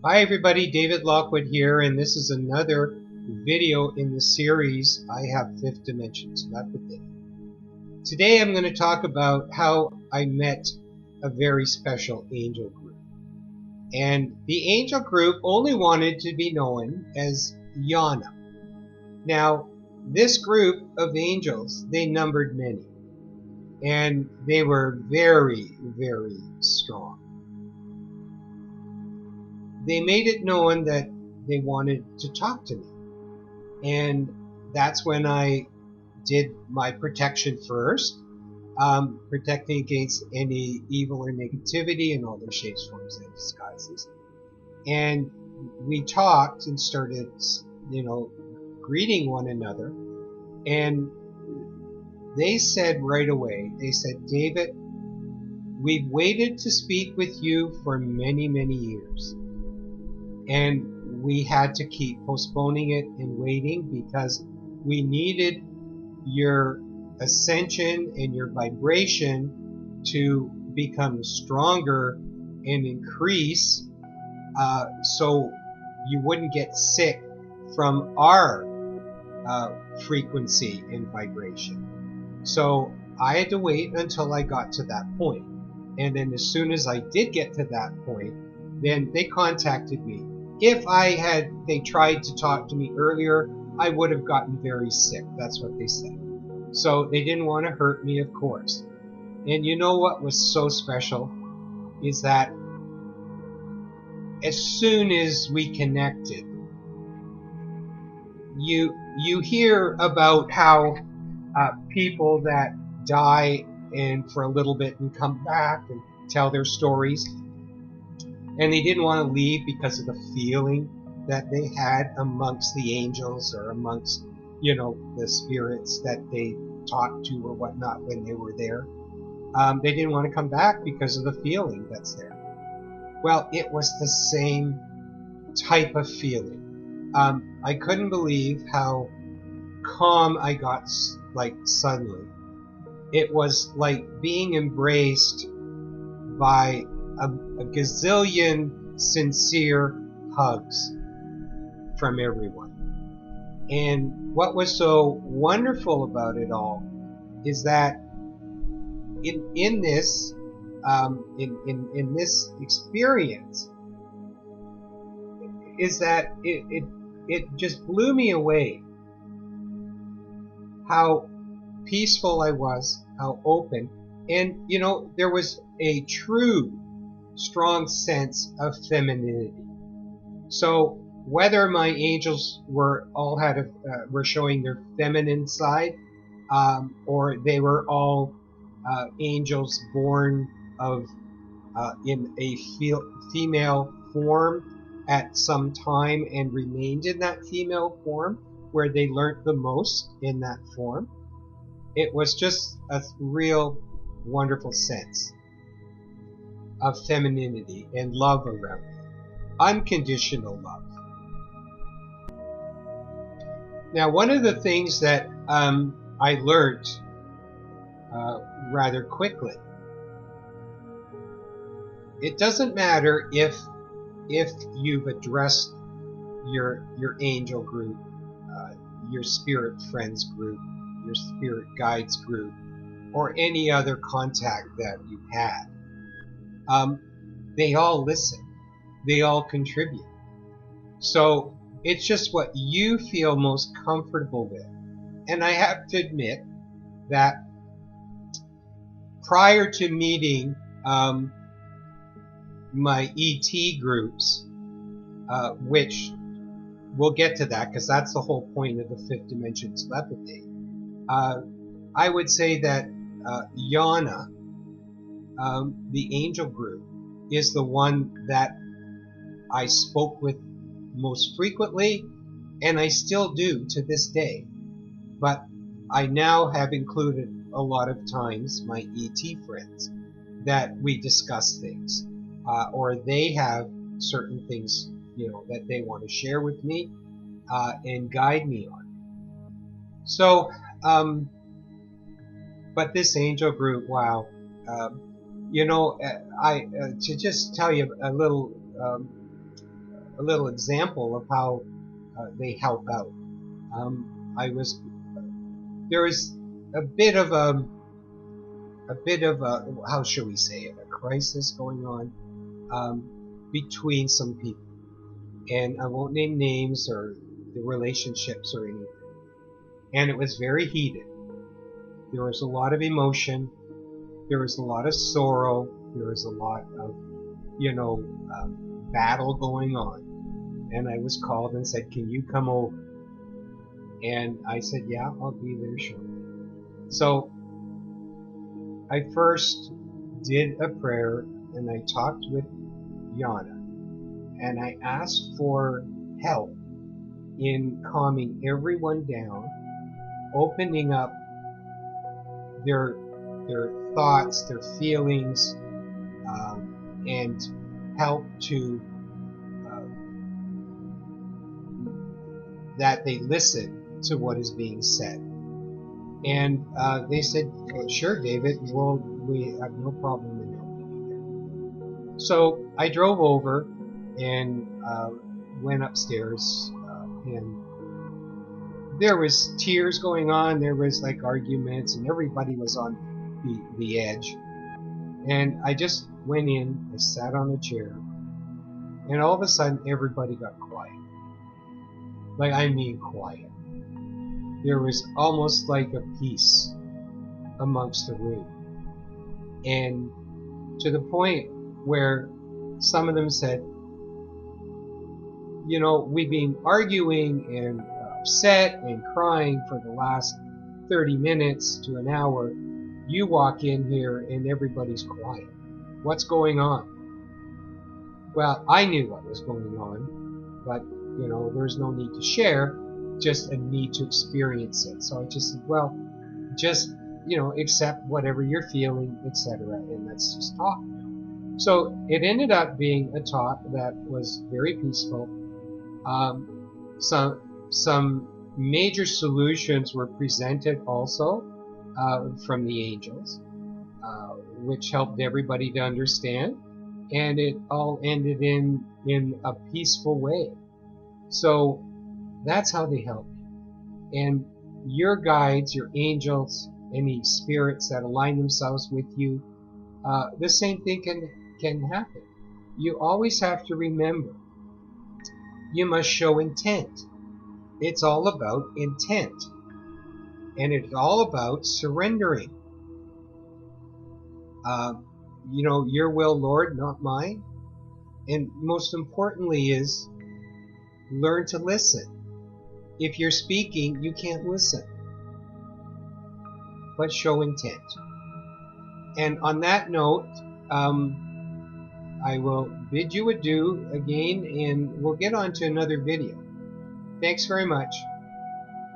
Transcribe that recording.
Hi everybody, David Lockwood here, and this is another video in the series I Have Fifth Dimension Telepathy. Today I'm going to talk about how I met a very special angel group. And the angel group only wanted to be known as Yana. Now, this group of angels, they numbered many, and they were very, very strong. They made it known that they wanted to talk to me. And that's when I did my protection first, protecting against any evil or negativity in all their shapes, forms, and disguises. And we talked and started, greeting one another. And they said right away, they said, David, we've waited to speak with you for many, many years. And we had to keep postponing it and waiting because we needed your ascension and your vibration to become stronger and increase, so you wouldn't get sick from our frequency and vibration. So I had to wait until I got to that point. And then as soon as I did get to that point, then they contacted me. If they tried to talk to me earlier, I would have gotten very sick. That's what they said. So they didn't want to hurt me, of course. And you know what was so special is that as soon as we connected, you hear about how people that die and for a little bit and come back and tell their stories. And they didn't want to leave because of the feeling that they had amongst the angels or amongst, the spirits that they talked to or whatnot when they were there. They didn't want to come back because of the feeling that's there. Well, it was the same type of feeling. I couldn't believe how calm I got, suddenly. It was like being embraced by a gazillion sincere hugs from everyone. And what was so wonderful about it all is that in this experience is that it just blew me away how peaceful I was, how open, and there was a true strong sense of femininity. So whether my angels were showing their feminine side, or they were all angels born in a female form at some time and remained in that female form where they learned the most in that form, it was just a real wonderful sense of femininity and love around me. Unconditional love. Now, one of the things that I learned rather quickly, it doesn't matter if you've addressed your angel group, your spirit friends group, your spirit guides group, or any other contact that you've had. They all listen. They all contribute. So it's just what you feel most comfortable with. And I have to admit that prior to meeting my ET groups, which we'll get to that because that's the whole point of the fifth dimension telepathy, I would say that Yana, the angel group, is the one that I spoke with most frequently, and I still do to this day. But I now have included a lot of times my ET friends that we discuss things, or they have certain things that they want to share with me and guide me on. So, but this angel group, wow. To just tell you a little a little example of how they help out. There was a bit of a, how shall we say it, a crisis going on between some people, and I won't name names or the relationships or anything. And it was very heated. There was a lot of emotion. There was a lot of sorrow. There was a lot of, battle going on. And I was called and said, "Can you come over?" And I said, "Yeah, I'll be there shortly." So I first did a prayer and I talked with Yana and I asked for help in calming everyone down, opening up their thoughts, their feelings, and help to that they listen to what is being said. And they said, "Oh, sure, David, well, we have no problem in helping you there." So I drove over and went upstairs, and there was tears going on. There was like arguments, and everybody was on the edge. And I just went in, I sat on a chair, and all of a sudden everybody got quiet. Like, I mean quiet. There was almost like a peace amongst the room. And to the point where some of them said, "We've been arguing and upset and crying for the last 30 minutes to an hour. You walk in here and everybody's quiet. What's going on?" Well, I knew what was going on, but there's no need to share, just a need to experience it. So I just said, "Well, just accept whatever you're feeling, etc., and let's just talk." So it ended up being a talk that was very peaceful. Some major solutions were presented also from the angels, which helped everybody to understand, and it all ended in a peaceful way. So that's how they help you. And your guides, your angels, any spirits that align themselves with you, the same thing can happen. You always have to remember, you must show intent. It's all about intent. And it's all about surrendering. Your will, Lord, not mine. And most importantly is learn to listen. If you're speaking, you can't listen, but show intent. And on that note, I will bid you adieu again, and we'll get on to another video. Thanks very much.